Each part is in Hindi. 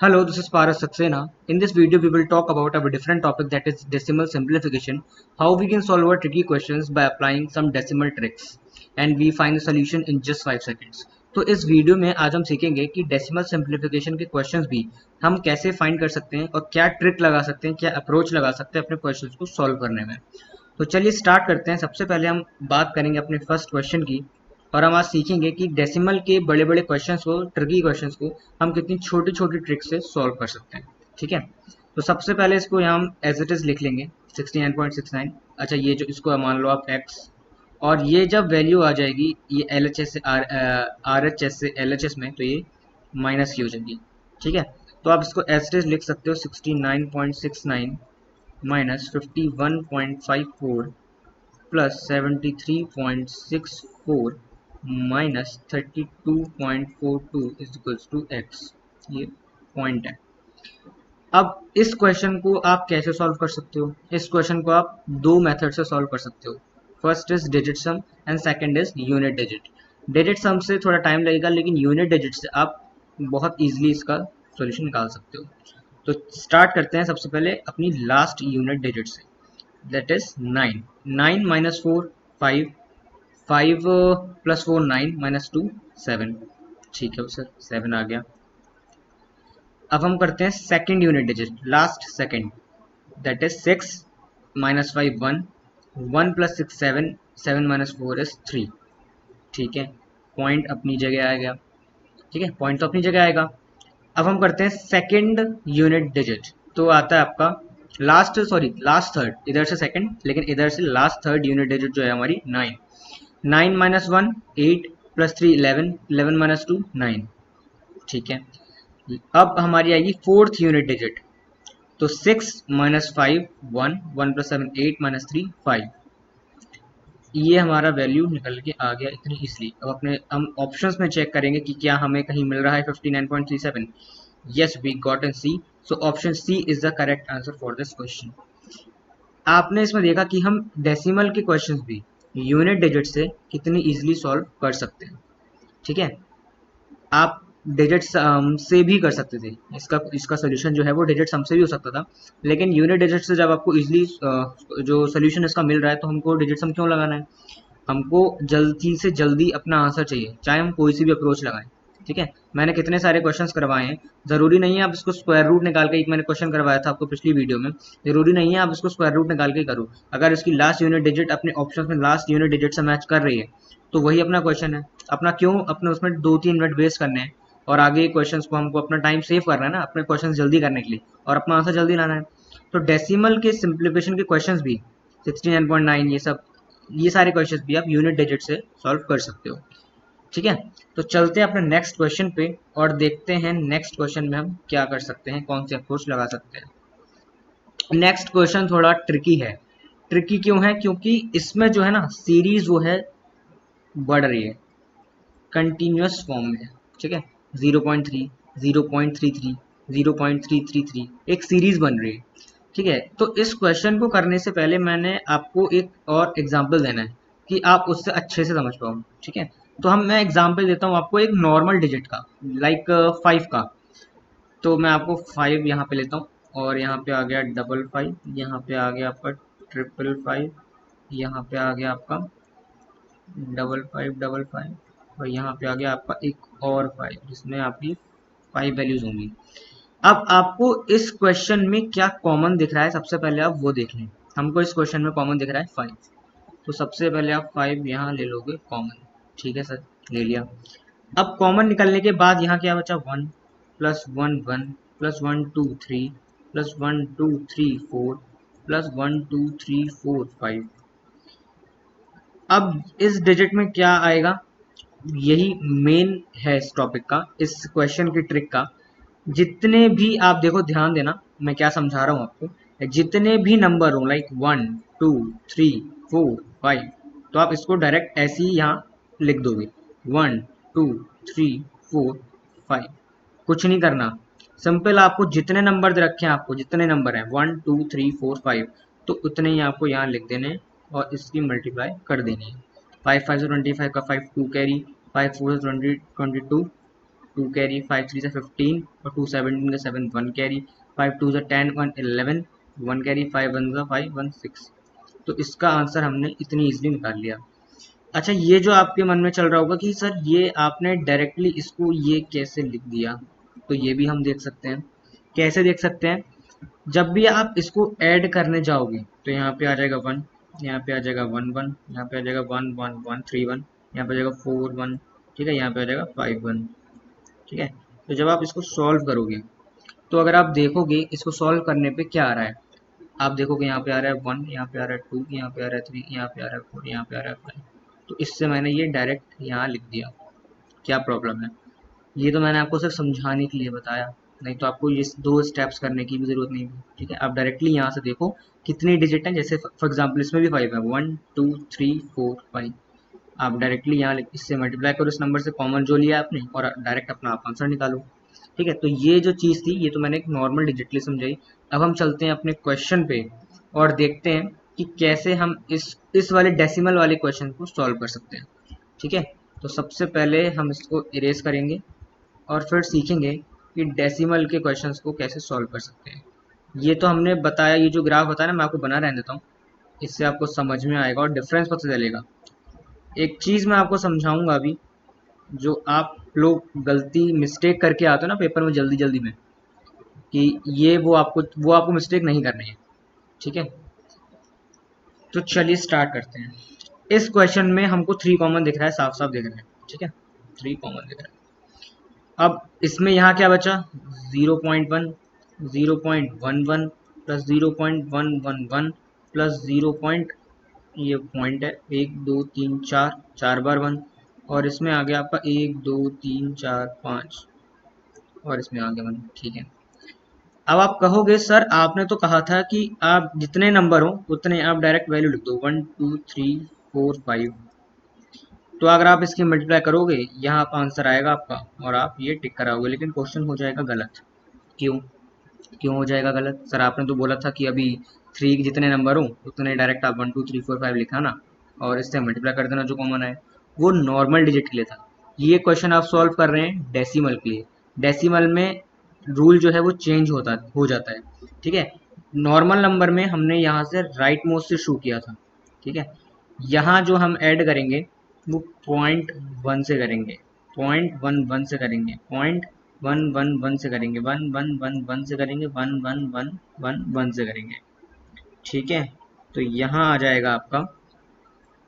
Hello, this is Paras Saxena. In this video, we will talk about a different topic, that is decimal simplification, how we can solve our tricky questions by applying some decimal tricks and we find the solution in just 5 seconds. तो इस वीडियो में आज हम सीखेंगे कि डेसिमल सिंप्लीफिकेशन के क्वेश्चंस भी हम कैसे फाइंड कर सकते हैं और क्या ट्रिक लगा सकते हैं, क्या अप्रोच लगा सकते हैं अपने क्वेश्चंस को सॉल्व करने में। तो चलिए स्टार्ट करते हैं। सबसे पहले हम बात करेंगे अपने फर्स्ट क्वेश्चन की और हम आज सीखेंगे कि डेसिमल के बड़े बड़े क्वेश्चंस को, ट्रिकी क्वेश्चंस को हम कितनी छोटी छोटी ट्रिक से सॉल्व कर सकते हैं। ठीक है, तो सबसे पहले इसको यहाँ हम एज इट इज लिख लेंगे 69.69। अच्छा, ये जो इसको मान लो आप x, और ये जब वैल्यू आ जाएगी ये एल एच एस से आर एच एस से एल एच एस में, तो ये माइनस की हो जाएगी। ठीक है, तो आप इसको एज इट इज लिख सकते हो 69.69 minus 51.54 plus 73.64 minus 32.42 is equals to x. ये पॉइंट है। अब इस क्वेश्चन को आप कैसे सॉल्व कर सकते हो? इस क्वेश्चन को आप दो मेथड से सॉल्व कर सकते हो। First is digit some and second is unit digit. Digit सम से थोड़ा टाइम लगेगा, लेकिन यूनिट डिजिट से आप बहुत इजीली इसका सॉल्यूशन निकाल सकते हो। तो स्टार्ट करते हैं सबसे पहले अपनी लास्ट यूनिट डिजिट से, that is 9। 9 minus 4 5, 5 plus 4 9 minus 2 7। ठीक है सर, 7 आ गया। अब हम करते हैं second unit digit, last second, that is 6 minus 5 1, 1 plus 6 7, 7 minus 4 is 3। ठीक है, पॉइंट अपनी जगह आ गया। ठीक है, पॉइंट तो अपनी जगह आएगा। अब हम करते हैं सेकंड यूनिट डिजिट, तो आता है आपका लास्ट थर्ड, इधर से सेकंड लेकिन इधर से लास्ट थर्ड यूनिट डिजिट जो है हमारी 9। 9 माइनस 1 8 प्लस 3 11, 11 माइनस 2 9। ठीक है, अब हमारी आएगी फोर्थ यूनिट डिजिट, तो 6 माइनस 5 1, 1 प्लस 7 8 माइनस 3 5। ये हमारा वैल्यू निकल के आ गया इतनी इसलिए। अब अपने हम ऑप्शंस में चेक करेंगे कि क्या हमें कहीं मिल रहा है 59.37। Yes, we got an C, so option C is the correct answer for this question. आपने इसमें देखा कि हम डेसिमल के क्वेश्चंस भी यूनिट डिजिट से कितनी इजीली सॉल्व कर सकते हैं। ठीक है, आप डिजिट से भी कर सकते थे। इसका सोल्यूशन जो है वो डिजिट सम से भी हो सकता था, लेकिन यूनिट डिजिट से जब आपको इजीली जो सोल्यूशन इसका मिल रहा है, तो हमको डिजिट सम क्यों लगाना है? हमको जल्दी से जल्दी अपना आंसर चाहिए, चाहे हम कोई सी भी अप्रोच लगाएं। ठीक है, मैंने कितने सारे क्वेश्चंस करवाए हैं। जरूरी नहीं है आप इसको स्क्वायर रूट निकाल के, एक मैंने क्वेश्चन करवाया था आपको पिछली वीडियो में, जरूरी नहीं है आप इसको स्क्वायर रूट निकाल के करो। अगर इसकी लास्ट यूनिट डिजिट अपने ऑप्शन में लास्ट यूनिट डिजिट से मैच कर रही है, तो वही अपना क्वेश्चन है। अपना क्यों अपने उसमें 2-3 मिनट वेस्ट करने हैं, और आगे क्वेश्चन को हमको अपना टाइम सेव करना है ना, अपने क्वेश्चन जल्दी करने के लिए और अपना आंसर जल्दी लाना है। तो डेसिमल के सिंप्लीफिकेशन के क्वेश्चंस भी 69.9, ये सारे क्वेश्चंस भी आप यूनिट डिजिट से सॉल्व कर सकते हो। ठीक है, तो चलते हैं अपने नेक्स्ट क्वेश्चन पे और देखते हैं नेक्स्ट क्वेश्चन में हम क्या कर सकते हैं, कौन से अप्रोच लगा सकते हैं। नेक्स्ट क्वेश्चन थोड़ा ट्रिकी है। ट्रिकी क्यों है? क्योंकि इसमें जो है ना सीरीज वो है बढ़ रही है, कंटिन्यूअस फॉर्म में है। ठीक है, 0.3 0.33 0.333 एक सीरीज बन रही है। ठीक है, तो इस क्वेश्चन को करने से पहले मैंने आपको एक और एग्जांपल देना है कि आप उससे अच्छे से समझ पाओ। ठीक है, तो मैं एग्जांपल देता हूँ आपको एक नॉर्मल डिजिट का, लाइक 5 का। तो मैं आपको 5 यहाँ पे लेता हूँ, और यहाँ पे आ गया 55, यहाँ पे आ गया आपका 555, यहाँ पे आ गया आपका 5555, और यहाँ पे आ गया आपका एक और 5, जिसमें आपकी 5 वैल्यूज होंगी। अब आपको इस क्वेश्चन में क्या कॉमन दिख रहा है, सबसे पहले आप वो देख लें। हमको इस क्वेश्चन में कॉमन दिख रहा है 5, तो सबसे पहले आप 5 यहाँ ले लोगे कॉमन। ठीक है सर, ले लिया। अब कॉमन निकलने के बाद यहाँ क्या बचा? 1 प्लस 1 1 प्लस 1 2 3 प्लस 1 2 3 4 प्लस 1 2 3 4 5। अब इस डिजिट में क्या आएगा? यही मेन है इस टॉपिक का, इस क्वेश्चन की ट्रिक का। जितने भी आप देखो, ध्यान देना मैं क्या समझा रहा हूँ आपको। जितने भी नंबर हो, लाइक 1 2 3 4 5, तो आप इसको डायरेक्ट ऐसे ही यहाँ लिख दोगे, 1 2 3 4 5। कुछ नहीं करना, सिंपल आपको जितने नंबर दे रखे हैं, आपको जितने नंबर हैं 1 2 3 4 5, तो उतने ही आपको यहाँ लिख देने हैं और इसकी मल्टीप्लाई कर देनी है। 5 5 से 25 का 5 2 कैरी, 5 4 से 20 22, 2 कैरी, 5 3 से 15 और 2 17 का 7 1 कैरी, 5 2 से 10 1 11 1 कैरी, 5 1 का 5 1 6। तो इसका आंसर हमने इतनी इजीली निकाल लिया। अच्छा, ये जो आपके मन में चल रहा होगा कि सर ये आपने डायरेक्टली इसको ये कैसे लिख दिया, तो ये भी हम देख सकते हैं। कैसे देख सकते हैं? जब भी आप इसको ऐड करने जाओगे तो यहाँ पे आ जाएगा 1, यहाँ पे आ जाएगा 1 1, यहाँ पे आ जाएगा 1 1 1 3 1, यहाँ पे आ जाएगा 4 1, ठीक है, यहाँ पे आ जाएगा 5 1, ठीक है। तो जब आप इसको सॉल्व करोगे तो अगर आप देखोगे इसको सॉल्व करने पे क्या आ रहा है, आप देखोगे यहाँ पे आ रहा है 1, यहाँ पे आ रहा है 2, यहाँ पे आ रहा है 3, यहाँ पे आ रहा है 4, यहाँ पे आ रहा है 5। तो इससे मैंने ये डायरेक्ट यहाँ लिख दिया। क्या प्रॉब्लम है? ये तो मैंने आपको सिर्फ समझाने के लिए बताया, नहीं तो आपको ये 2 स्टेप्स करने की भी जरूरत नहीं थी, ठीक है। आप डायरेक्टली यहाँ से देखो कितनी डिजिट हैं, जैसे फॉर एग्जांपल इसमें भी 5 है, 1 2 3 4 5। आप डायरेक्टली यहाँ इससे मल्टीप्लाई करो इस नंबर से, कॉमन जो लिया आपने, और डायरेक्ट अपना आप आंसर निकालो, ठीक है। तो ये जो चीज़ थी ये तो मैंने एक नॉर्मल डिजिटली समझाई। अब हम चलते हैं अपने क्वेश्चन पे और देखते हैं कि कैसे हम इस वाले डेसिमल वाले क्वेश्चन को सॉल्व कर सकते हैं, ठीक है। तो सबसे पहले हम इसको इरेज करेंगे और फिर सीखेंगे कि डेसिमल के क्वेश्चंस को कैसे सॉल्व कर सकते हैं। ये तो हमने बताया, ये जो ग्राफ बताया ना, मैं आपको बना रहने देता हूँ, इससे आपको समझ में आएगा और डिफरेंस पता चलेगा। एक चीज़ मैं आपको समझाऊंगा अभी, जो आप लोग गलती मिस्टेक करके आते हो ना पेपर में जल्दी जल्दी में, कि ये वो आपको मिस्टेक नहीं करनी है, ठीक है। तो चलिए स्टार्ट करते हैं। इस क्वेश्चन में हमको 3 कॉमन दिख रहा है, साफ साफ दिख रहा है, ठीक है, 3 कॉमन दिख रहा है। अब इसमें यहाँ क्या बचा, 0.1, 0.11 प्लस 0.111 प्लस 0 पॉइंट, ये पॉइंट है 1 2 3 4, 4 बार 1, और इसमें आ गया आपका 1 2 3 4 5, और इसमें आ गया 1, ठीक है। अब आप कहोगे सर आपने तो कहा था कि आप जितने नंबर हो उतने आप डायरेक्ट वैल्यू लिख दो, 1 2 3 4 5। तो अगर आप इसकी मल्टीप्लाई करोगे यहाँ पर आंसर आएगा आपका और आप ये टिक कराओगे, लेकिन क्वेश्चन हो जाएगा गलत। क्यों? क्यों हो जाएगा गलत? सर आपने तो बोला था कि अभी 3 के जितने नंबर हो उतने डायरेक्ट आप 1 2 3 4 5 लिखा ना, और इससे मल्टीप्लाई कर देना जो कॉमन है। वो नॉर्मल डिजिट के लिए था, ये क्वेश्चन आप सॉल्व कर रहे हैं डेसिमल के लिए। डेसिमल में रूल जो है वो चेंज हो जाता है, ठीक है। नॉर्मल नंबर में हमने यहाँ से राइट मोस्ट से शुरू किया था, ठीक है। यहाँ जो हम ऐड करेंगे वो 0.1 से करेंगे, 0.11 से करेंगे, 0.111 से करेंगे, 1 1 1 1 से करेंगे, 1 1 1 1 1 से करेंगे, ठीक है। तो यहाँ आ जाएगा आपका,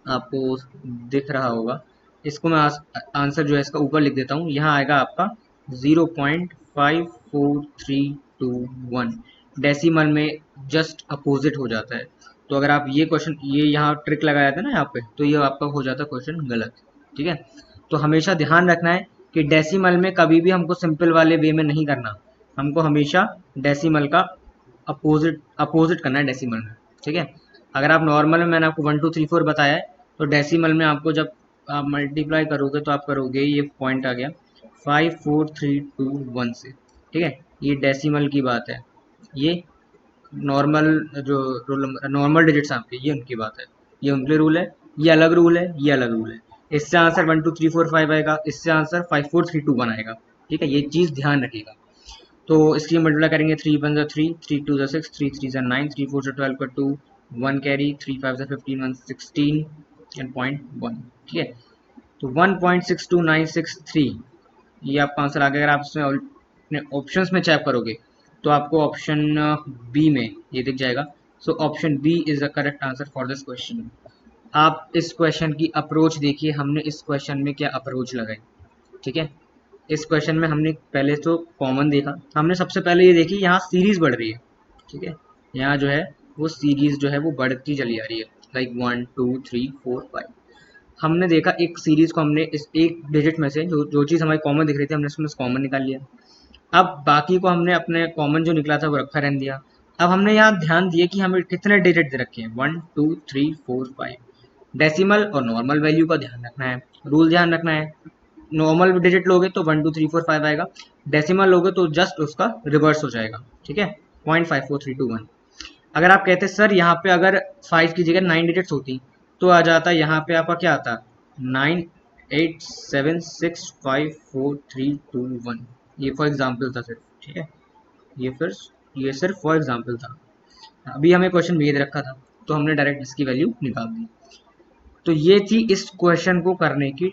आपको दिख रहा होगा, इसको मैं आंसर जो है इसका ऊपर लिख देता हूँ। यहाँ आएगा आपका 0.54321, डेसिमल में जस्ट अपोजिट हो जाता है। तो अगर आप ये क्वेश्चन, ये यहाँ ट्रिक लगाया था ना यहाँ पे, तो ये आपका हो जाता है क्वेश्चन गलत, ठीक है। तो हमेशा ध्यान रखना है कि डेसिमल में कभी भी हमको सिंपल वाले वे में नहीं करना, हमको हमेशा डेसिमल का अपोजिट अपोजिट करना है डेसिमल में, ठीक है। अगर आप नॉर्मल में, मैंने आपको 1 2 3 4 बताया है, तो डेसिमल में आपको जब आप मल्टीप्लाई करोगे तो आप करोगे, ये पॉइंट आ गया 54321 से, ठीक है। ये डेसिमल की बात है, ये नॉर्मल जो नॉर्मल डिजिट्स आपके, ये उनकी बात है, ये उनके रूल है, ये अलग रूल है, ये अलग रूल है। इससे आंसर 1 2 3 4 5 आएगा, इससे आंसर 5 4 3 2 1 आएगा, ठीक है। ये चीज़ ध्यान रखिएगा। तो इसलिए मल्टीप्लाई करेंगे, 3 1 3, 3 2 6, 3 3 9, 3 4 12 का 2, 1 कैरी, 3 5 15 1 16 एंड 0.1, ठीक है। तो 1.62963 ये आपका आंसर आ गया। अगर आप इसमें अपने ऑप्शंस में चेक करोगे तो आपको ऑप्शन बी में ये दिख जाएगा। So option B is the correct answer for this question. आप इस क्वेश्चन की अप्रोच देखिए, हमने इस क्वेश्चन में क्या अप्रोच लगाई, ठीक है। इस क्वेश्चन में हमने पहले तो कॉमन देखा, हमने सबसे पहले ये देखी यहाँ सीरीज बढ़ रही है, ठीक है। यहाँ जो है वो सीरीज जो है वो बढ़ती चली आ रही है, लाइक 1 2 3 4 5। हमने देखा एक सीरीज को, हमने इस एक डिजिट में से जो जो चीज़ हमारी कॉमन दिख रही थी हमने उसमें से कॉमन निकाल लिया। अब बाकी को हमने अपने कॉमन जो निकला था वो रखा रहने दिया। अब हमने यहाँ ध्यान दिया कि हमें कितने डिजिट दे रखे हैं, 1 2 3 4 5। डेसिमल और नॉर्मल वैल्यू का ध्यान रखना है, रूल ध्यान रखना है। नॉर्मल डिजिट लोगे तो 1 2 3 4 5 आएगा, डेसिमल लोगे तो जस्ट उसका रिवर्स हो जाएगा, ठीक है, 0.54321। अगर आप कहते सर यहाँ पे अगर 5 की जगह 9 डिजिट्स होती तो आ जाता, यहाँ पे आपका क्या आता 9 87654 3 2 1। ये फॉर एग्जाम्पल था सिर्फ, ठीक है, ये सिर्फ फॉर एग्जाम्पल था। अभी हमें क्वेश्चन भेज रखा था तो हमने डायरेक्ट इसकी वैल्यू निकाल दी। तो ये थी इस क्वेश्चन को करने की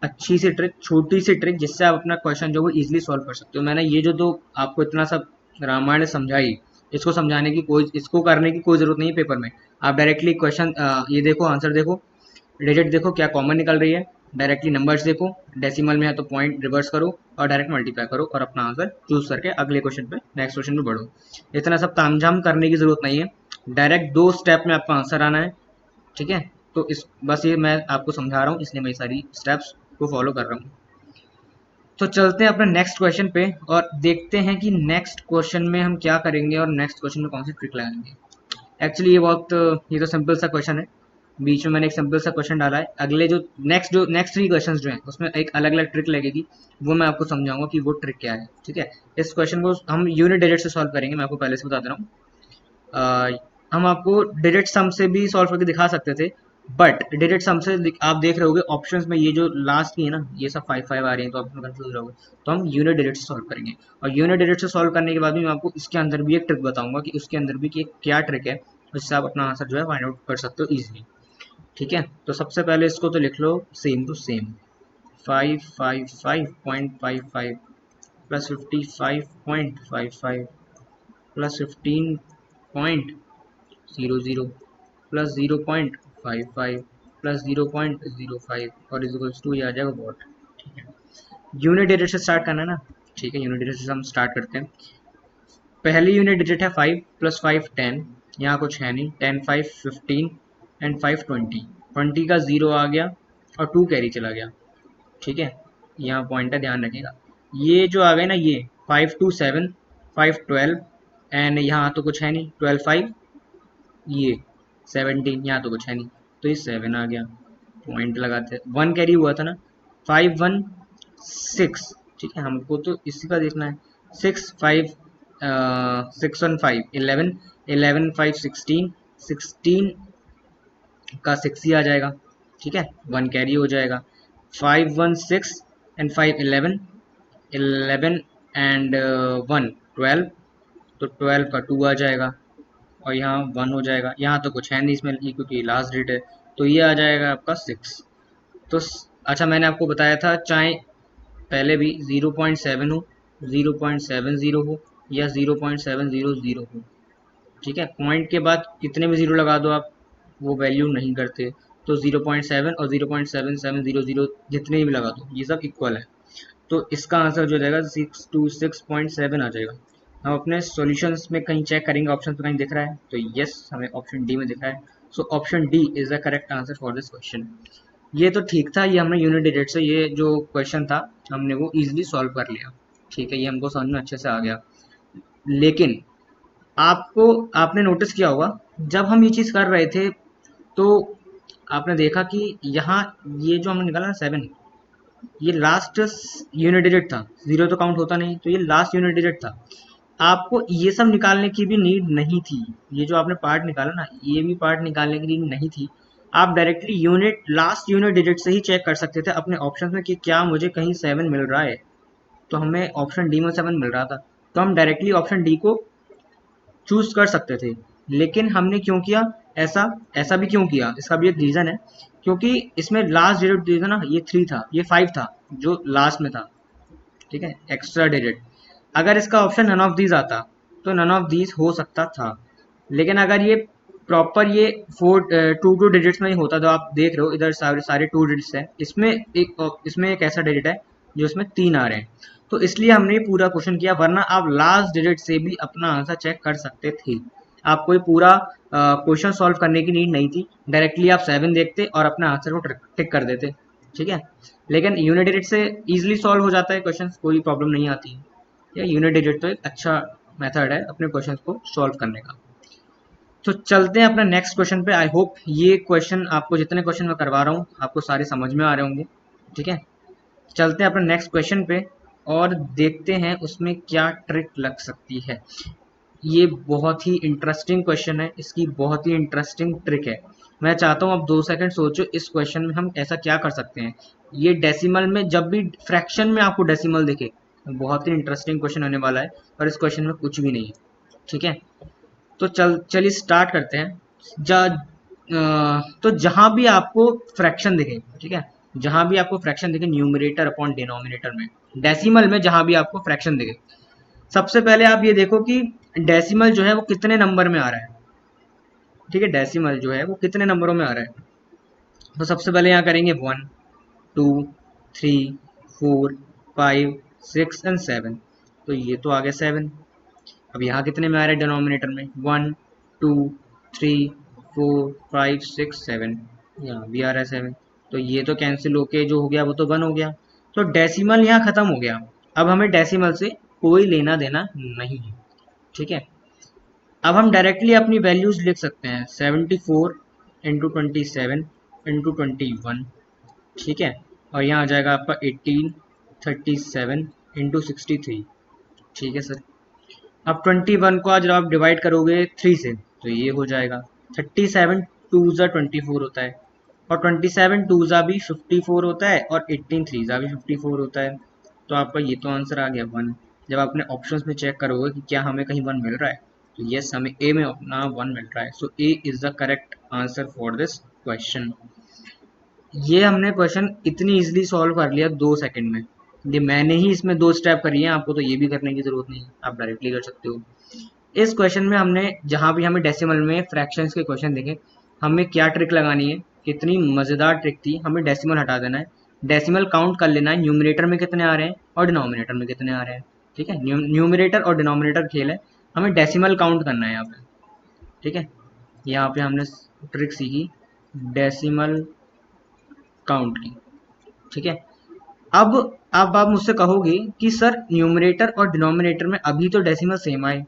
अच्छी सी ट्रिक, छोटी सी ट्रिक, जिससे आप अपना क्वेश्चन जो वो इजीली सॉल्व कर सकते हो। मैंने ये जो आपको इतना सब रामायण समझाई, इसको समझाने की कोई, इसको करने की कोई जरूरत नहीं है पेपर में। आप डायरेक्टली क्वेश्चन ये देखो, आंसर देखो, डिजिट देखो क्या कॉमन निकल रही है, डायरेक्टली नंबर्स देखो, डेसिमल में है तो पॉइंट रिवर्स करो और डायरेक्ट मल्टीप्लाई करो और अपना आंसर चूज करके अगले क्वेश्चन पे, नेक्स्ट क्वेश्चन पे बढ़ो। इतना सब तामझाम करने की जरूरत नहीं है, डायरेक्ट 2 स्टेप में आपका आंसर आना है, ठीक है। तो इस बस ये मैं आपको समझा रहा हूँ, इसलिए मैं सारी स्टेप्स को फॉलो कर रहा हूँ। तो चलते हैं अपने नेक्स्ट क्वेश्चन पे और देखते हैं कि नेक्स्ट क्वेश्चन में हम क्या करेंगे और नेक्स्ट क्वेश्चन में कौन सी ट्रिक लगाएंगे। एक्चुअली ये तो सिंपल सा क्वेश्चन है, बीच में मैंने एक सिंपल सा क्वेश्चन डाला है। अगले जो नेक्स्ट 3 क्वेश्चंस जो हैं उसमें एक अलग अलग ट्रिक लगेगी, वो मैं आपको समझाऊंगा कि वो ट्रिक क्या है, ठीक है। इस क्वेश्चन को हम यूनिट डिजिट से सॉल्व करेंगे, मैं आपको पहले से बता दे रहा हूँ। हम आपको डिजिट सम से भी सॉल्व करके दिखा सकते थे, बट डिजिट सम से आप देख रहे होगे ऑप्शंस में ये जो लास्ट की है ना, ये सब 5 5 आ रही है, तो आप कंफ्यूज रहोगे। तो हम यूनिट डिजिट से सॉल्व करेंगे, और यूनिट डिजिट से सॉल्व करने के बाद भी मैं आपको इसके अंदर भी एक ट्रिक बताऊंगा कि उसके अंदर भी कि क्या ट्रिक है, जिससे आप अपना आंसर जो है फाइंड आउट कर सकते हो ईजिली, ठीक है। तो सबसे पहले इसको तो लिख लो same to same, 555.55 plus 55.55 plus 15.00 plus 0.55 plus 0.05 और इज टू ये आ जाएगा वॉट, ठीक है। यूनिट डिजिट से स्टार्ट करना है ना, ठीक है। यूनिट डिजिट से हम स्टार्ट करते हैं। पहली यूनिट डिजिट है 5 प्लस 5 10, यहाँ कुछ है नहीं, 10 5 15 एंड 5 20, 20 का 0 आ गया और 2 कैरी चला गया, ठीक है। यहाँ पॉइंटर ध्यान रखिएगा। ये जो आ गए ना, ये 5 2 7 5 12 एंड यहाँ तो कुछ है नहीं, 12 5 ये 17, यहाँ तो कुछ है नहीं, तो ये 7 आ गया। पॉइंट लगाते हैं, 1 कैरी हुआ था ना, 5 1 6, ठीक है। हमको तो इसी का देखना है, 6 5 6 1 5 11 11 5 16 16 का 6 ही आ जाएगा, ठीक है। 1 कैरी हो जाएगा, 5 1 6 एंड 5 11 11 एंड 1 12, तो 12 का 2 आ जाएगा और यहाँ 1 हो जाएगा। यहाँ तो कुछ है नहीं इसमें क्योंकि लास्ट डेट है, तो ये आ जाएगा आपका 6। तो अच्छा, मैंने आपको बताया था चाहे पहले भी 0.7 हो, 0.70 हो या 0.700 हो, ठीक है। पॉइंट के बाद कितने भी जीरो लगा दो आप, वो वैल्यू नहीं करते। तो 0.7 और 0.7700 जितने भी लगा दो ये सब इक्वल है, तो इसका आंसर जो जाएगा 626.7 आ जाएगा। हम अपने सॉल्यूशंस में कहीं चेक करेंगे, ऑप्शन पे कहीं दिख रहा है तो यस, हमें ऑप्शन डी में दिख रहा है। So option D is the correct answer for this question. ये तो ठीक था, ये हमने यूनिट डिजिट से ये जो क्वेश्चन था हमने वो इजीली सॉल्व कर लिया, ठीक है। ये हमको समझ में अच्छे से आ गया। लेकिन आपने नोटिस किया होगा जब हम ये चीज़ कर रहे थे, तो आपने देखा कि यहाँ ये जो हमने निकाला ना 7, ये लास्ट यूनिट डिजिट था, जीरो तो काउंट होता नहीं, तो ये लास्ट यूनिट डिजिट था। आपको ये सब निकालने की भी नीड नहीं थी, ये जो आपने पार्ट निकाला ना, ये भी पार्ट निकालने की नीड नहीं थी। आप डायरेक्टली लास्ट यूनिट डिजिट से ही चेक कर सकते थे अपने ऑप्शन में कि क्या मुझे कहीं 7 मिल रहा है। तो हमें ऑप्शन डी में 7 मिल रहा था, तो हम डायरेक्टली ऑप्शन डी को चूज कर सकते थे। लेकिन हमने क्यों किया ऐसा, ऐसा भी क्यों किया, इसका भी एक रीजन है। क्योंकि इसमें लास्ट डिजिट जो था ना, ये 3 था, ये 5 था जो लास्ट में था, ठीक है, एक्स्ट्रा डिजिट। अगर इसका ऑप्शन नन ऑफ दीज आता तो नन ऑफ दीज हो सकता था। लेकिन अगर ये प्रॉपर ये 2 डिजिट्स में ही होता, तो आप देख रहे हो इधर सारे सारे 2 डिजिट्स है, इसमें एक ऐसा डिजिट है जो इसमें 3 आ रहे हैं, तो इसलिए हमने पूरा क्वेश्चन किया। वरना आप लास्ट डिजिट से भी अपना आंसर चेक कर सकते थे, आपको पूरा क्वेश्चन सॉल्व करने की नीड नहीं थी। डायरेक्टली आप 7 देखते और अपना आंसर को टिक कर देते, ठीक है। लेकिन यूनिट डिजिट से इजीली सॉल्व हो जाता है क्वेश्चन, कोई प्रॉब्लम नहीं आती है। या यूनिट डिजिट तो एक अच्छा मेथड है अपने क्वेश्चन को सॉल्व करने का। तो चलते हैं अपना नेक्स्ट क्वेश्चन पे। आई होप ये क्वेश्चन आपको, जितने क्वेश्चन मैं करवा रहा हूँ आपको सारे समझ में आ रहे होंगे, ठीक है। चलते हैं अपने नेक्स्ट क्वेश्चन पे और देखते हैं उसमें क्या ट्रिक लग सकती है। ये बहुत ही इंटरेस्टिंग क्वेश्चन है, इसकी बहुत ही इंटरेस्टिंग ट्रिक है। मैं चाहता हूँ आप 2 सेकंड सोचो इस क्वेश्चन में हम ऐसा क्या कर सकते हैं। ये डेसिमल में, जब भी फ्रैक्शन में आपको डेसिमल दिखे, बहुत ही इंटरेस्टिंग क्वेश्चन होने वाला है, और इस क्वेश्चन में कुछ भी नहीं है। ठीक है, तो चलिए स्टार्ट करते हैं। तो जहां भी आपको फ्रैक्शन दिखे, ठीक है, जहां भी आपको फ्रैक्शन दिखे न्यूमरेटर अपॉन डिनोमिनेटर में, डेसिमल में जहां भी आपको फ्रैक्शन दिखे, सबसे पहले आप ये देखो कि डेसिमल जो है वो कितने नंबर में आ रहा है। ठीक है, डेसिमल जो है वो कितने नंबरों में आ रहा है। तो सबसे पहले यहाँ करेंगे 1, 2, 3, 4, 5, 6 एंड 7। तो ये तो आ गया 7। अब यहाँ कितने में आ रहा है डिनोमिनेटर में, 1, 2, 3, 4, 5, 6, 7। यहाँ भी आ रहा है 7। तो ये तो कैंसिल होके जो हो गया वो तो 1 हो गया। तो डेसिमल यहाँ खत्म हो गया। अब हमें डेसिमल से कोई लेना देना नहीं है। ठीक है, अब हम डायरेक्टली अपनी वैल्यूज लिख सकते हैं, 74 इंटू 27 इंटू 21। ठीक है, और यहाँ आ जाएगा आपका 18, 37 इंटू 63। ठीक है सर। अब 21 को आज जब आप डिवाइड करोगे 3 से तो ये हो जाएगा 37 टू ज़ा 24 होता है, और 27 टू ज़ा भी 54 होता है, और 18 थ्री ज़ा भी 54 होता है। तो आपका ये तो आंसर आ गया 1। जब आपने ऑप्शंस में चेक करोगे कि क्या हमें कहीं 1 मिल रहा है, तो यस, हमें ए में अपना 1 मिल रहा है। So A is the correct answer for this question. ये हमने क्वेश्चन इतनी इजीली सॉल्व कर लिया 2 सेकंड में। ये मैंने ही इसमें 2 स्टेप करी हैं, आपको तो ये भी करने की जरूरत नहीं है, आप डायरेक्टली कर सकते हो। इस क्वेश्चन में हमने जहाँ भी हमें डेसिमल में फ्रैक्शंस के क्वेश्चन देखे, हमें क्या ट्रिक लगानी है, कितनी मज़ेदार ट्रिक थी। हमें डेसिमल हटा देना है, डेसिमल काउंट कर लेना है, न्यूमरेटर में कितने आ रहे हैं और डिनोमिनेटर में कितने आ रहे हैं। ठीक है, न्यूमरेटर और डिनोमिनेटर खेल है, हमें डेसिमल काउंट करना है यहाँ पे। ठीक है, यहाँ पे हमने ट्रिक सीखी डेसिमल काउंट की। ठीक है, अब आप मुझसे कहोगे कि सर न्यूमरेटर और डिनोमिनेटर में अभी तो डेसिमल सेम आए,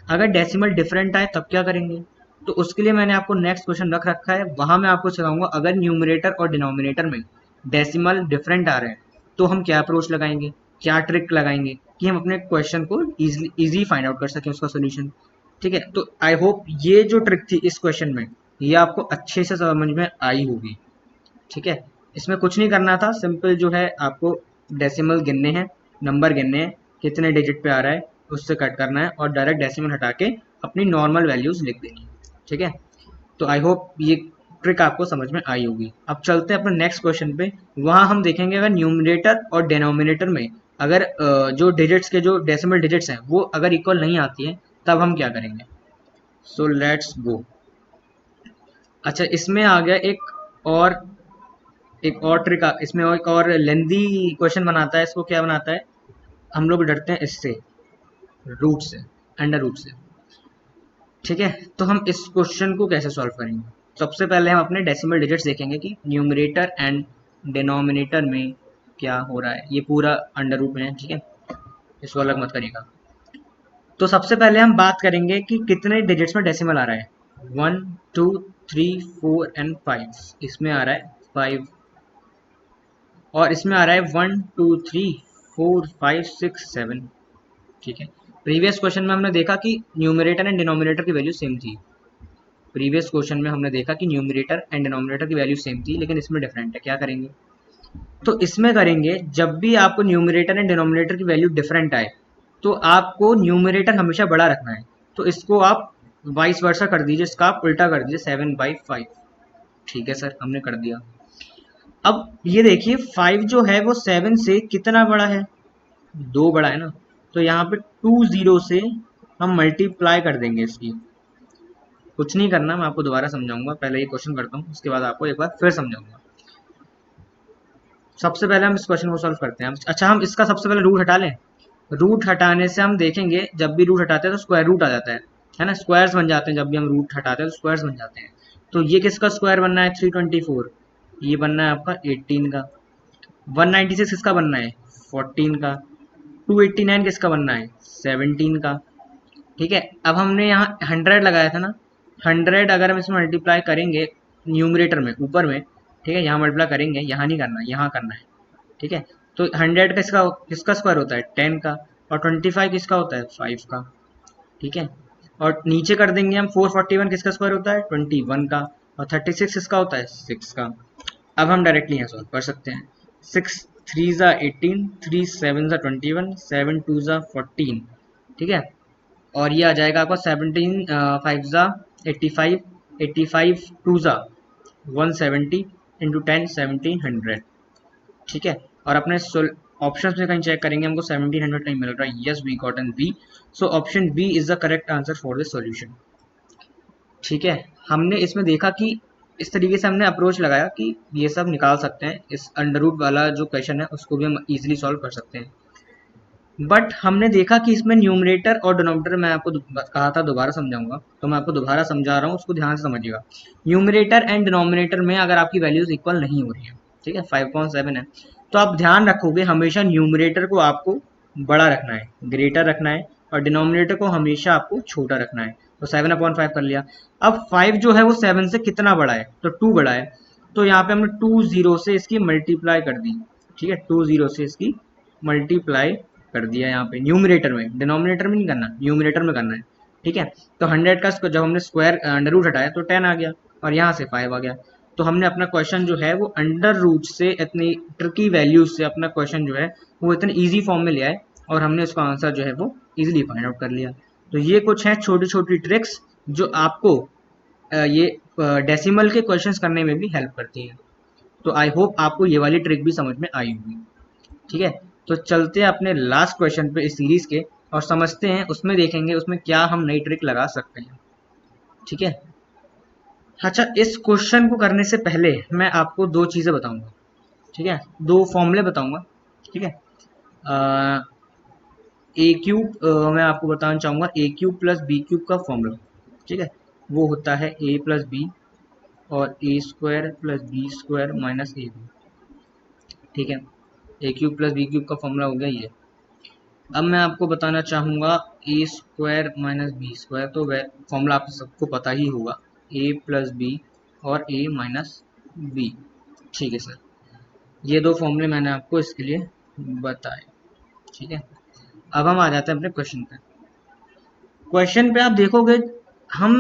अगर डेसिमल डिफरेंट आए तब क्या करेंगे। तो उसके लिए मैंने आपको नेक्स्ट क्वेश्चन रख रखा है, वहां मैं आपको सिखाऊंगा अगर न्यूमरेटर और डिनोमिनेटर में डेसिमल डिफरेंट आ रहे हैं तो हम क्या अप्रोच लगाएंगे, क्या ट्रिक लगाएंगे कि हम अपने क्वेश्चन को इजी फाइंड आउट कर सकें उसका सोल्यूशन। ठीक है, तो आई होप ये जो ट्रिक थी इस क्वेश्चन में ये आपको अच्छे से समझ में आई होगी। ठीक है, इसमें कुछ नहीं करना था, सिंपल जो है आपको डेसिमल गिनने हैं, नंबर गिनने हैं, कितने डिजिट पे आ रहा है उससे कट करना है, और डायरेक्ट डेसिमल हटा के अपनी नॉर्मल वैल्यूज लिख देनी है। ठीक है, तो आई होप ये ट्रिक आपको समझ में आई होगी। अब चलते हैं अपने नेक्स्ट क्वेश्चन पे। वहां हम देखेंगे अगर न्यूमरेटर और डिनोमिनेटर में अगर जो डिजिट्स के जो डेसिमल डिजिट्स हैं वो अगर इक्वल नहीं आती है तब हम क्या करेंगे। So let's go. अच्छा, इसमें आ गया और एक और ट्रिक, इसमें एक और लेंदी क्वेश्चन बनाता है। इसको क्या बनाता है, हम लोग डरते हैं इससे, रूट से, अंडर रूट से। ठीक है, तो हम इस क्वेश्चन को कैसे सॉल्व करेंगे। सबसे पहले हम अपने डेसिमल डिजिट्स देखेंगे कि न्यूमरेटर एंड डिनोमिनेटर में क्या हो रहा है। ये पूरा अंडर रूट में है, ठीक है, इसको अलग मत करिएगा। तो सबसे पहले हम बात करेंगे कि कितने डिजिट्स में डेसिमल आ रहा है। 1, 2, 3, 4 एंड 5। इसमें आ रहा है 5, और इसमें आ रहा है 1, 2, 3, 4, 5, 6, 7। ठीक है, प्रीवियस क्वेश्चन में हमने देखा कि न्यूमरेटर एंड डिनोमिनेटर की वैल्यू सेम थी। प्रीवियस क्वेश्चन में हमने देखा कि न्यूमरेटर एंड डिनोमिनेटर की वैल्यू सेम थी, लेकिन इसमें डिफरेंट है। क्या करेंगे, तो इसमें करेंगे जब भी आपको न्यूमरेटर एंड डिनोमिनेटर की वैल्यू डिफरेंट आए तो आपको न्यूमरेटर हमेशा बड़ा रखना है। तो इसको आप वाइस वर्सा कर दीजिए, इसका आप उल्टा कर दीजिए, 7/5। ठीक है सर, हमने कर दिया। अब ये देखिए 5 जो है वो 7 से कितना बड़ा है, 2 बड़ा है ना। तो यहाँ पे 2 जीरो से हम मल्टीप्लाई कर देंगे इसकी। कुछ नहीं करना, मैं आपको दोबारा समझाऊंगा, पहले ये क्वेश्चन करता हूँ उसके बाद आपको एक बार फिर समझाऊंगा। सबसे पहले हम इस क्वेश्चन को सॉल्व करते हैं। अच्छा, हम इसका सबसे पहले रूट हटा लें। रूट हटाने से हम देखेंगे जब भी रूट हटाते हैं तो स्क्वायर रूट आ जाता है ना, स्क्वायर्स बन जाते हैं। जब भी हम रूट हटाते हैं तो स्क्वायर्स बन जाते हैं। तो ये किसका स्क्वायर बनना है, 324। ये बनना है आपका 18 का। 196 किसका बनना है, 14 का। 289 किसका बनना है, 17 का। ठीक है, अब हमने यहाँ 100 लगाया था ना, 100 अगर हम इसमें मल्टीप्लाई करेंगे न्यूमरेटर में ऊपर में, ठीक है, यहाँ मल्टीप्लाई करेंगे, यहाँ नहीं करना, यहाँ करना है। ठीक है, तो 100 किसका किसका स्क्वायर होता है, 10 का। और 25 किसका होता है, 5 का। ठीक है, और नीचे कर देंगे हम 441 किसका स्क्वायर होता है, 21 का। और 36 इसका होता है 6 का। अब हम डायरेक्टली यहाँ सॉल्व कर सकते हैं। 6 3 ज़ा 18, 3 7 ज़ा 21, 7 2 ज़ा 14, ठीक है। और ये आ जाएगा आपका 17 5 ज़ा 85, 85 2 ज़ा 170 इंटू 10 1700, ठीक है। और अपने ऑप्शंस में कहीं चेक करेंगे, हमको 1700 कहीं मिल रहा है। Yes, we got an B. So option B is the correct answer for this solution, ठीक है। हमने इसमें देखा कि इस तरीके से हमने अप्रोच लगाया कि ये सब निकाल सकते हैं। इस अंडर रूट वाला जो क्वेश्चन है उसको भी हम इजीली सॉल्व कर सकते हैं। बट हमने देखा कि इसमें न्यूमरेटर और डिनोमिनेटर, मैं आपको कहा था दोबारा समझाऊंगा, तो मैं आपको दोबारा समझा रहा हूँ, उसको ध्यान से समझिएगा। न्यूमरेटर एंड डिनोमिनेटर में अगर आपकी वैल्यूज इक्वल नहीं हो रही है, ठीक है, 5.7 है, तो आप ध्यान रखोगे हमेशा न्यूमरेटर को आपको बड़ा रखना है, ग्रेटर रखना है, और डिनोमिनेटर को हमेशा आपको छोटा रखना है। तो 7/5 कर लिया। अब 5 जो है वो 7 से कितना बड़ा है, तो 2 बड़ा है। तो यहाँ पे हमने 2 जीरो से इसकी मल्टीप्लाई कर दी, ठीक है, 2 जीरो से इसकी मल्टीप्लाई कर दिया यहाँ पे न्यूमरेटर में, डिनोमिनेटर में नहीं करना, न्यूमरेटर में करना है, ठीक है। तो 100 का जब हमने स्क्वायर अंडर रूट हटाया तो 10 आ गया, और यहाँ से 5 आ गया। तो हमने अपना क्वेश्चन जो है वो अंडर रूट से इतनी ट्रिकी वैल्यूज से अपना क्वेश्चन जो है वो इतने ईजी फॉर्म में लिया है, और हमने उसका आंसर जो है वो ईजिली फाइंड आउट कर लिया। तो ये कुछ है छोटी छोटी ट्रिक्स जो आपको ये डेसिमल के क्वेश्चंस करने में भी हेल्प करती है। तो आई होप आपको ये वाली ट्रिक भी समझ में आई होगी, ठीक है। तो चलते हैं अपने लास्ट क्वेश्चन पे इस सीरीज के, और समझते हैं, उसमें देखेंगे उसमें क्या हम नई ट्रिक लगा सकते हैं, ठीक है। अच्छा, इस क्वेश्चन को करने से पहले मैं आपको दो चीज़ें बताऊंगा, ठीक है, दो फॉर्मूले बताऊंगा, ठीक है। ए क्यूब, मैं आपको बताना चाहूँगा a cube plus b cube का फॉर्मूला, ठीक है। वो होता है ए प्लस बी और a square plus b square minus a b, ठीक है। A cube plus b cube का फॉर्मूला हो गया ये। अब मैं आपको बताना चाहूँगा a square minus b square, तो वह फॉर्मूला आप सबको पता ही होगा, ए प्लस बी और ए माइनस बी, ठीक है सर। ये दो फॉर्मूले मैंने आपको इसके लिए बताए, ठीक है। अब हम आ जाते हैं अपने क्वेश्चन पे। क्वेश्चन पे आप देखोगे हम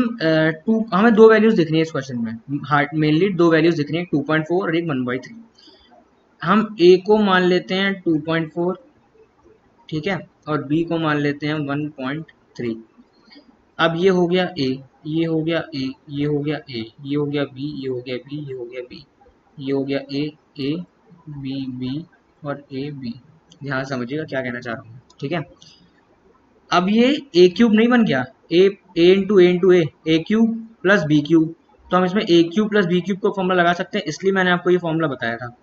हमें दो वैल्यूज दिख रही है इस क्वेश्चन में, हार्ड मेनली दो वैल्यूज दिख रही है, 2.4 और एक 1/3। हम ए को मान लेते हैं 2.4, ठीक है, और बी को मान लेते हैं 1.3। अब ये हो गया ए, ये हो गया ए, ये हो गया ए, ये हो गया बी, ये हो गया बी, ये हो गया बी, ये हो गया ए बी बी और ए बी। ध्यान समझिएगा क्या कहना चाह रहा हूँ, ठीक है। अब ये ए क्यूब नहीं बन गया, ए इंटू ए क्यूब प्लस बी क्यूब, तो हम इसमें ए क्यूब प्लस बी क्यूब को फॉर्मूला लगा सकते हैं, इसलिए मैंने आपको ये फॉर्मूला बताया था।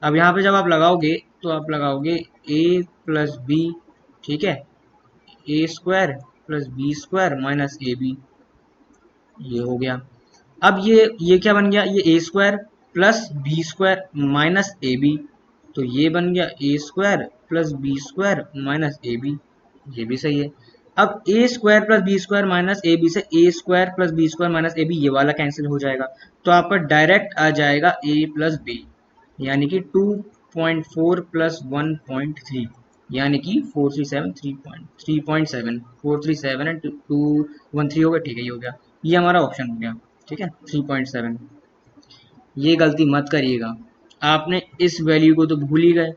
अब यहाँ पे जब आप लगाओगे तो आप लगाओगे ए प्लस बी, ठीक है, a square plus b square minus a b, ये हो गया। अब ये क्या बन गया, ये a square plus b square minus a b, तो ये बन गया a square plus b square minus a b, ये भी सही है। अब a square plus b square minus a b से a square plus b square minus a b ये वाला कैंसिल हो जाएगा, तो आपका डायरेक्ट आ जाएगा ए प्लस बी, यानी कि 2.4 प्लस 1.3, यानी कि 437, 3.7, 437 एंड 213 हो गया, ठीक है, ये हो गया, ये हमारा ऑप्शन हो गया, ठीक है, 3.7। ये गलती मत करिएगा, आपने इस वैल्यू को तो भूल ही गए,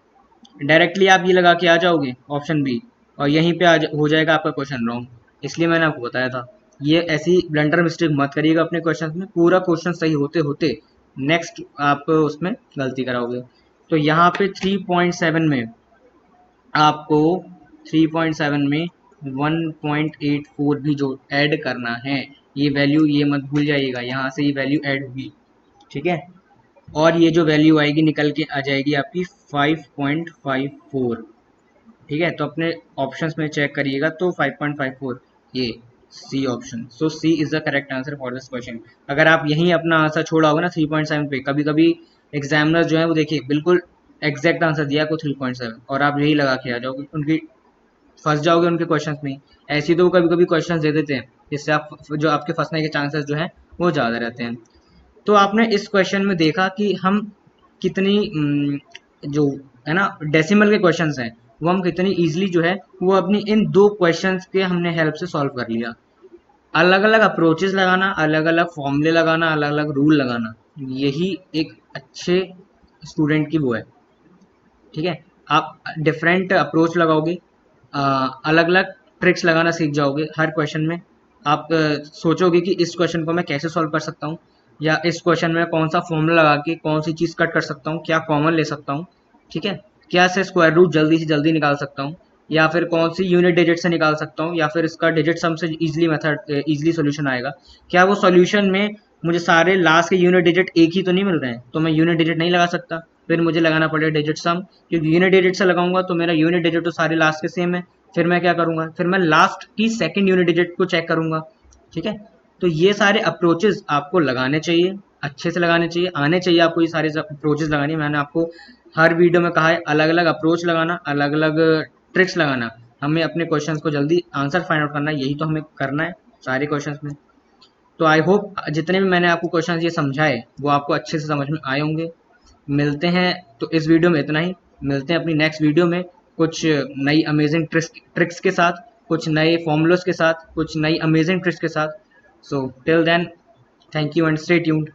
डायरेक्टली आप ये लगा के आ जाओगे ऑप्शन बी, और यहीं पे हो जाएगा आपका क्वेश्चन रॉन्ग, इसलिए मैंने आपको बताया था। ये ऐसी ब्लंडर मिस्टेक मत करिएगा अपने क्वेश्चन में, पूरा क्वेश्चन सही होते होते नेक्स्ट आप उसमें गलती कराओगे। तो यहाँ पे 3.7 में आपको 3.7 में 1.84 भी जो ऐड करना है, ये वैल्यू ये मत भूल जाइएगा, यहाँ से ये वैल्यू ऐड होगी, ठीक है। और ये जो वैल्यू आएगी निकल के आ जाएगी आपकी 5.54, ठीक है। तो अपने ऑप्शंस में चेक करिएगा, तो 5.54 ये C option, so C is the correct answer for this question. अगर आप यहीं अपना आंसर छोड़ा होगा ना 3.7 पे, कभी कभी एग्जामिनर जो है वो देखिए बिल्कुल एग्जैक्ट आंसर दिया को 3.7, और आप यही लगा के आ जाओगे, उनकी फंस जाओगे उनके क्वेश्चंस में। ऐसे तो कभी कभी क्वेश्चंस दे देते हैं जिससे आप जो आपके फंसने के चांसेस जो है वो ज़्यादा रहते हैं। तो आपने इस क्वेश्चन में देखा कि हम कितनी जो है ना डेसिमल के क्वेश्चंस हैं वो हम कितनी इजीली जो है वो अपनी इन दो क्वेश्चंस के हमने हेल्प से सॉल्व कर लिया। अलग अलग अप्रोचेस लगाना, अलग अलग फॉर्मूले लगाना, अलग अलग रूल लगाना, यही एक अच्छे स्टूडेंट की वो है। ठीक है, आप डिफरेंट अप्रोच लगाओगे, अलग अलग ट्रिक्स लगाना सीख जाओगे हर क्वेश्चन में। आप सोचोगे कि इस क्वेश्चन को मैं कैसे सॉल्व कर सकता हूँ, या इस क्वेश्चन में कौन सा फॉर्मूला लगा के कौन सी चीज़ कट कर सकता हूँ, क्या कॉमन ले सकता हूँ। ठीक है, क्या से स्क्वायर रूट जल्दी से जल्दी निकाल सकता हूँ, या फिर कौन सी यूनिट डिजिट से निकाल सकता हूँ, या फिर इसका डिजिट सम से इजीली मेथड इजीली सॉल्यूशन आएगा। क्या वो सॉल्यूशन में मुझे सारे लास्ट के यूनिट डिजिट एक ही तो नहीं मिल रहे हैं, तो मैं यूनिट डिजिट नहीं लगा सकता, फिर मुझे लगाना पड़ेगा डिजिट सम, क्योंकि यूनिट डिजिट से लगाऊंगा तो मेरा यूनिट डिजिट तो सारे लास्ट के सेम है। फिर मैं क्या करूंगा, फिर मैं लास्ट की सेकंड यूनिट डिजिट को चेक करूंगा। ठीक है, तो ये सारे अप्रोचेस आपको लगाने चाहिए, अच्छे से लगाने चाहिए, आने चाहिए आपको ये सारे अप्रोचेस लगाने। मैंने आपको हर वीडियो में कहा है अलग अलग अप्रोच लगाना, अलग अलग ट्रिक्स लगाना, हमें अपने क्वेश्चंस को जल्दी आंसर फाइंड आउट करना है, यही तो हमें करना है सारे क्वेश्चंस में। तो आई होप जितने भी मैंने आपको क्वेश्चंस ये समझाए वो आपको अच्छे से समझ में आए होंगे। मिलते हैं, तो इस वीडियो में इतना ही। मिलते हैं अपनी नेक्स्ट वीडियो में कुछ नई अमेजिंग ट्रिक्स के साथ, कुछ नए फॉर्मूलोस के साथ, कुछ नई अमेजिंग ट्रिक्स के साथ। So till then, thank you and stay tuned.